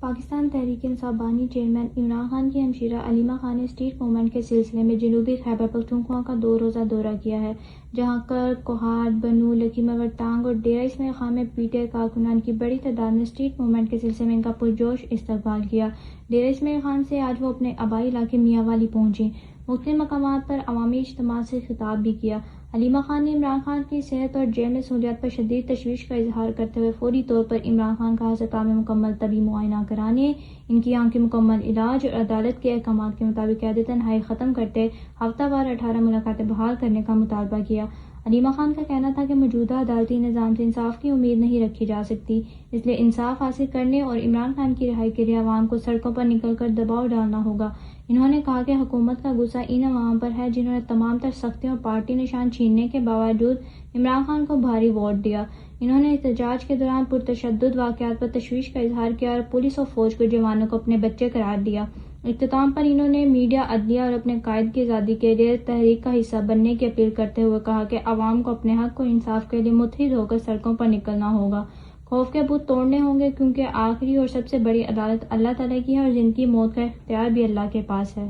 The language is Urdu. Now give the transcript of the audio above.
پاکستان تحریک انصاف بانی چیئرمین عمران خان کی ہمشیرہ علیمہ خان نے اسٹریٹ موومنٹ کے سلسلے میں جنوبی خیبر پختونخوا کا 2 روزہ دورہ کیا ہے، جہاں کرک، کوہاٹ، بنو، لکی مگر ٹانگ اور ڈیرہ اسماعیل خان میں پی ٹی آئی کارکنان کی بڑی تعداد نے اسٹریٹ موومنٹ کے سلسلے میں ان کا پرجوش استقبال کیا۔ ڈیرہ اسماعیل خان سے آج وہ اپنے آبائی علاقے میاں والی پہنچی، مختلف مقامات پر عوامی اجتماعات سے خطاب بھی کیا۔ علیمہ خان نے عمران خان کی صحت اور جیل میں سہولیات پر شدید تشویش کا اظہار کرتے ہوئے فوری طور پر عمران خان کا ہسپتال میں مکمل طبی معائنہ کرانے، ان کی آنکھ کے مکمل علاج اور عدالت کے احکامات کے مطابق قید تنہائی ختم کرتے ہفتہ وار 18 ملاقاتیں بحال کرنے کا مطالبہ کیا۔ علیمہ خان کا کہنا تھا کہ موجودہ عدالتی نظام سے انصاف کی امید نہیں رکھی جا سکتی، اس لیے انصاف حاصل کرنے اور عمران خان کی رہائی کے لیے عوام کو سڑکوں پر نکل کر دباؤ ڈالنا ہوگا۔ انہوں نے کہا کہ حکومت کا غصہ ان عوام پر ہے جنہوں نے تمام تر سختیوں اور پارٹی نشان چھیننے کے باوجود عمران خان کو بھاری ووٹ دیا۔ انہوں نے احتجاج کے دوران پرتشدد واقعات پر تشویش کا اظہار کیا اور پولیس اور فوج کو جوانوں کو اپنے بچے قرار دیا۔ اختتام پر انہوں نے میڈیا، عدلیہ اور اپنے قائد کی آزادی کے لیے تحریک کا حصہ بننے کی اپیل کرتے ہوئے کہا کہ عوام کو اپنے حق اور انصاف کے لیے متحد ہو کر سڑکوں پر نکلنا ہوگا، خوف کے بت توڑنے ہوں گے، کیونکہ آخری اور سب سے بڑی عدالت اللہ تعالیٰ کی ہے اور جن کی موت کا اختیار بھی اللہ کے پاس ہے۔